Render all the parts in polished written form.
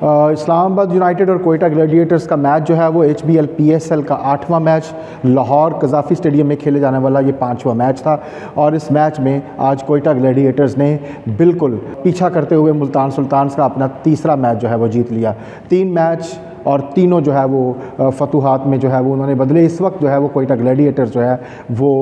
Islamabad United और Quetta Gladiators का match जो है वो HBL PSL का 8वां मैच लाहौर कज़ाफ़ी स्टेडियम में खेले जाने वाला ये 5वां मैच था। और इस मैच में आज कोयटा ग्लैडिएटर्स ने बिल्कुल पीछा करते हुए मुल्तान सुल्तान्स का अपना तीसरा मैच जो है वो जीत लिया। 3 मैच और तीनों जो है वो फतूहात में जो है वो उन्होंने बदले। इस वक्त जो है वो कोयटा ग्लैडिएटर्स जो है वो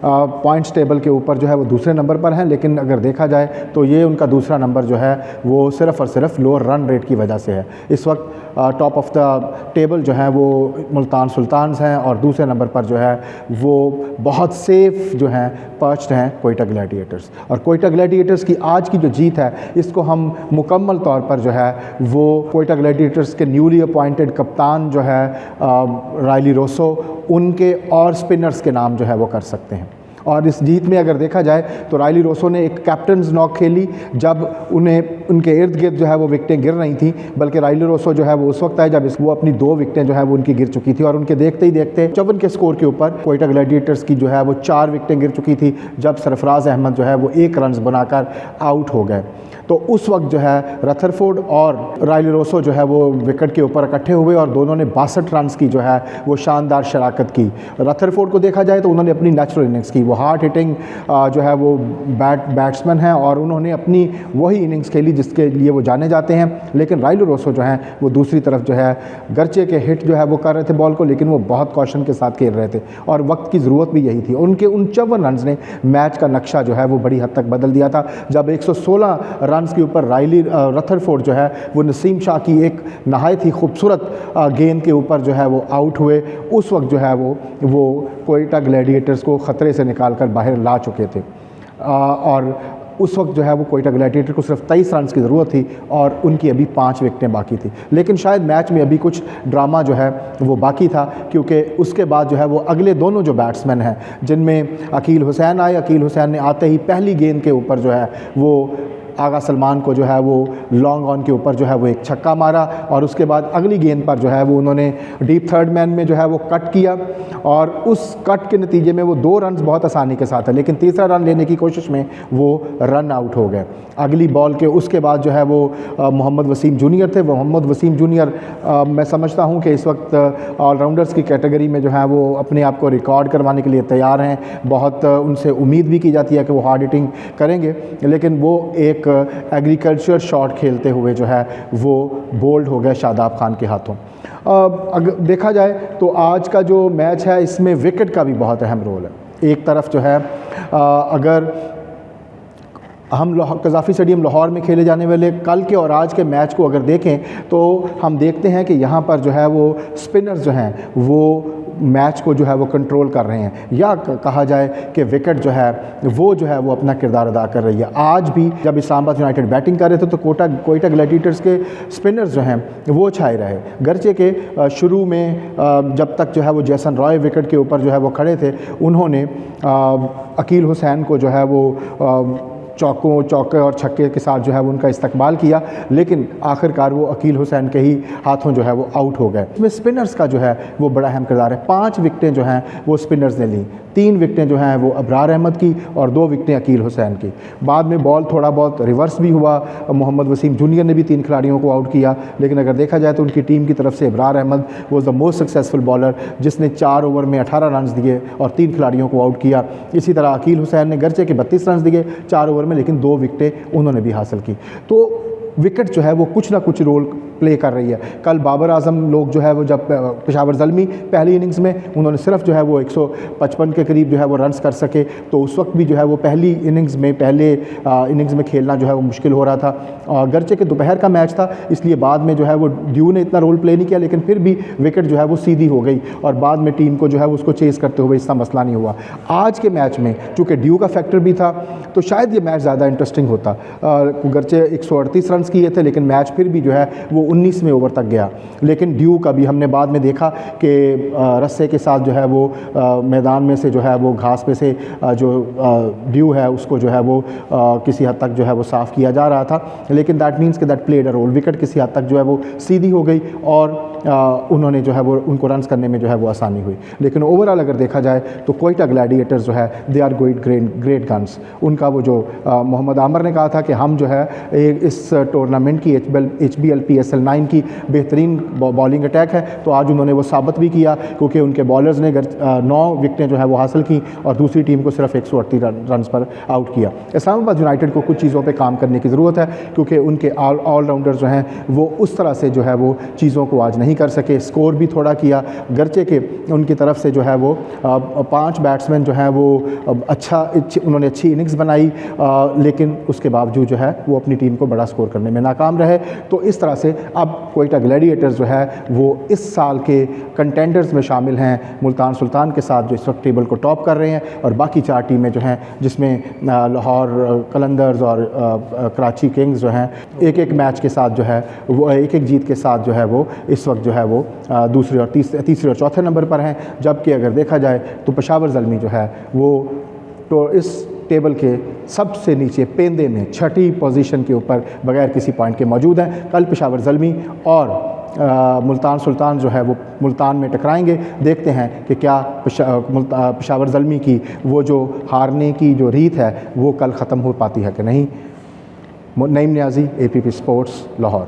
पॉइंट्स टेबल के ऊपर जो है वो दूसरे नंबर पर हैं, लेकिन अगर देखा जाए तो ये उनका दूसरा नंबर जो है वो सिर्फ़ और सिर्फ लोअर रन रेट की वजह से है। इस वक्त टॉप ऑफ द टेबल जो है वो मुल्तान सुल्तान्स हैं और दूसरे नंबर पर जो है वो बहुत सेफ जो हैं पर्च्ड हैं कोयटा ग्लैडिएटर्स। और कोयटा ग्लैडिएटर्स की आज की जो जीत है इसको हम मुकम्मल तौर पर जो है वो कोयटा ग्लैडिएटर्स के न्यूली अपॉइंटेड कप्तान जो है रायली रोसो, उनके और स्पिनर्स के नाम जो है वो कर सकते हैं। और इस जीत में अगर देखा जाए तो रायली रोसो ने एक कैप्टन्स नॉक खेली जब उनके इर्द गिर्द जो है वो विकटें गिर रही थी, बल्कि रायली रोसो जो है वो उस वक्त आए जब वो अपनी 2 विकटें जो है वो उनकी गिर चुकी थी। और उनके देखते ही देखते 54 के स्कोर के ऊपर कोयटा ग्लैडिएटर्स की जो है वो 4 विकटें गिर चुकी थी जब सरफराज अहमद जो है वो 1 रन बनाकर आउट हो गए। तो उस वक्त जो है रथरफोर्ड और रायली रोसो जो है वो विकेट के ऊपर इकट्ठे हुए और दोनों ने 62 रन की जो है वो शानदार शराकत की। रथरफोर्ड को देखा जाए तो उन्होंने अपनी नेचुरल इनिंग्स की, वो हार्ड हिटिंग जो है वो बैट्समैन हैं और उन्होंने अपनी वही इनिंग्स खेली जिसके लिए वो जाने जाते हैं। लेकिन रायली रोसो जो हैं वो दूसरी तरफ जो है गर्चे के हिट जो है वो कर रहे थे बॉल को, लेकिन वो बहुत कॉशन के साथ खेल रहे थे और वक्त की ज़रूरत भी यही थी। उनके 54 रन ने मैच का नक्शा जो है वो बड़ी हद तक बदल दिया था। जब 116 रन के ऊपर रायली रथरफोर्ड जो है वो नसीम शाह की एक नहायत ही खूबसूरत गेंद के ऊपर जो है वो आउट हुए, उस वक्त जो है वो कोयटा ग्लैडिएटर्स को ख़तरे से निकाल कर बाहर ला चुके थे। और उस वक्त जो है वो कोयटा ग्लैडिएटर को सिर्फ 23 रन की ज़रूरत थी और उनकी अभी 5 विकटें बाकी थी। लेकिन शायद मैच में अभी कुछ ड्रामा जो है वो बाकी था, क्योंकि उसके बाद जो है वो अगले दोनों जो बैट्समैन हैं जिनमें अकील हुसैन आए, अकील हुसैन ने आते ही पहली गेंद के ऊपर जो है वो आगा सलमान को जो है वो लॉन्ग ऑन के ऊपर जो है वो एक छक्का मारा और उसके बाद अगली गेंद पर जो है वो उन्होंने डीप थर्ड मैन में जो है वो कट किया और उस कट के नतीजे में वो 2 रन बहुत आसानी के साथ है, लेकिन तीसरा रन लेने की कोशिश में वो रन आउट हो गए अगली बॉल के। उसके बाद जो है वो मोहम्मद वसीम जूनियर थे। वो मोहम्मद वसीम जूनियर मैं समझता हूँ कि इस वक्त ऑलराउंडर्स की कैटेगरी में जो है वो अपने आप को रिकॉर्ड करवाने के लिए तैयार हैं। बहुत उनसे उम्मीद भी की जाती है कि वो हार्ड हिटिंग करेंगे, लेकिन वो एक एग्रीकल्चर शॉट खेलते हुए जो है वो बोल्ड हो गए शादाब खान के हाथों। अगर देखा जाए तो आज का जो मैच है इसमें विकेट का भी बहुत अहम रोल है। एक तरफ जो है अगर हम कज़ाफ़ी स्टेडियम लाहौर में खेले जाने वाले कल के और आज के मैच को अगर देखें तो हम देखते हैं कि यहाँ पर जो है वो स्पिनर्स जो हैं वो मैच को जो है वो कंट्रोल कर रहे हैं, या कहा जाए कि विकेट जो है वो अपना किरदार अदा कर रही है। आज भी जब इस्लामाबाद यूनाइटेड बैटिंग कर रहे थे तो कोयटा ग्लैडिएटर्स के स्पिनर्स जो हैं वो छाए रहे। गर्चे के शुरू में जब तक जो है वो जैसन रॉय विकेट के ऊपर जो है वो खड़े थे, उन्होंने अकील हुसैन को जो है वो चौके और छक्के के साथ जो है वो उनका इस्तकबाल किया, लेकिन आखिरकार वो अकील हुसैन के ही हाथों जो है वो आउट हो गए। इसमें स्पिनर्स का जो है वो बड़ा अहम किरदार है। 5 विकटें जो हैं वो स्पिनर्स ने ली, 3 विकटें जो हैं वो अबरार अहमद की और 2 विकटें अकील हुसैन की। बाद में बॉल थोड़ा बहुत रिवर्स भी हुआ, मोहम्मद वसीम जूनियर ने भी 3 खिलाड़ियों को आउट किया, लेकिन अगर देखा जाए तो उनकी टीम की तरफ से Abrar Ahmed was the most successful bowler जिसने 4 ओवर में 18 रन दिए और 3 खिलाड़ियों को आउट किया। इसी तरह अकील हुसैन ने गर्चे के 32 रन दिए 4 ओवर में, लेकिन 2 विकटें उन्होंने भी हासिल की। तो विकेट जो है वो कुछ ना कुछ रोल प्ले कर रही है। कल बाबर आजम लोग जो है वो जब पेशावर ज़ल्मी पहली इनिंग्स में उन्होंने सिर्फ जो है वो 155 के करीब जो है वो रन्स कर सके, तो उस वक्त भी जो है वो पहले इनिंग्स में खेलना जो है वो मुश्किल हो रहा था। गर्चे के दोपहर का मैच था, इसलिए बाद में जो है वो ड्यू ने इतना रोल प्ले नहीं किया, लेकिन फिर भी विकेट जो है वो सीधी हो गई और बाद में टीम को जो है उसको चेस करते हुए इसका मसला नहीं हुआ। आज के मैच में चूँकि ड्यू का फैक्टर भी था तो शायद ये मैच ज़्यादा इंटरेस्टिंग होता। गर्चे 138 रन किए थे, लेकिन मैच फिर भी जो है वो 19वें ओवर तक गया। लेकिन ड्यू का भी हमने बाद में देखा कि रस्से के साथ जो है वो मैदान में से जो है वो घास पे से जो ड्यू है उसको जो है वो किसी हद तक जो है वो साफ़ किया जा रहा था, लेकिन दैट मीन्स कि that played a role. Wicket किसी हद तक जो है वो सीधी हो गई और उन्होंने जो है वो उनको रन्स करने में जो है वो आसानी हुई। लेकिन ओवरऑल अगर देखा जाए तो कोयटा ग्लैडिएटर्स जो है they are going great guns. उनका वो जो मोहम्मद आमर ने कहा था कि हम जो है इस टूर्नामेंट की HBL PSL 9 की बेहतरीन बॉलिंग अटैक है, तो आज उन्होंने वो साबित भी किया क्योंकि उनके बॉलर्स ने 9 विकटें जो है वो हासिल की और दूसरी टीम को सिर्फ 138 रन पर आउट किया। इस्लामाबाद यूनाइटेड को कुछ चीज़ों पे काम करने की ज़रूरत है क्योंकि उनके ऑलराउंडर जो हैं वो उस तरह से जो है वो चीज़ों को आज नहीं कर सके। स्कोर भी थोड़ा किया, गरचे के उनकी तरफ से जो है वो 5 बैट्समैन जो हैं वो उन्होंने अच्छी इनिंग्स बनाई, लेकिन उसके बावजूद जो है वो अपनी टीम को बड़ा स्कोर करने में नाकाम रहे। तो इस तरह से अब कोयटा ग्लैडिएटर्स जो है वो इस साल के कंटेंडर्स में शामिल हैं, मुल्तान सुल्तान के साथ जो इस वक्त टेबल को टॉप कर रहे हैं, और बाकी 4 टीमें जो हैं जिसमें लाहौर कलंदर्स और कराची किंग्स जो हैं एक मैच के साथ जो है वो एक जीत के साथ जो है वो इस वक्त जो है वो दूसरे और तीसरे और चौथे नंबर पर हैं। जबकि अगर देखा जाए तो पेशावर ज़ल्मी जो है वो तो इस टेबल के सबसे नीचे पेंदे में 6ठी पोजीशन के ऊपर बगैर किसी पॉइंट के मौजूद हैं। कल पेशावर ज़ल्मी और मुल्तान सुल्तान जो है वो मुल्तान में टकराएंगे। देखते हैं कि क्या पेशावर ज़ल्मी की वो जो हारने की जो रीत है वो कल ख़त्म हो पाती है कि नहीं। Naeem Niazi, APP sports, Lahore.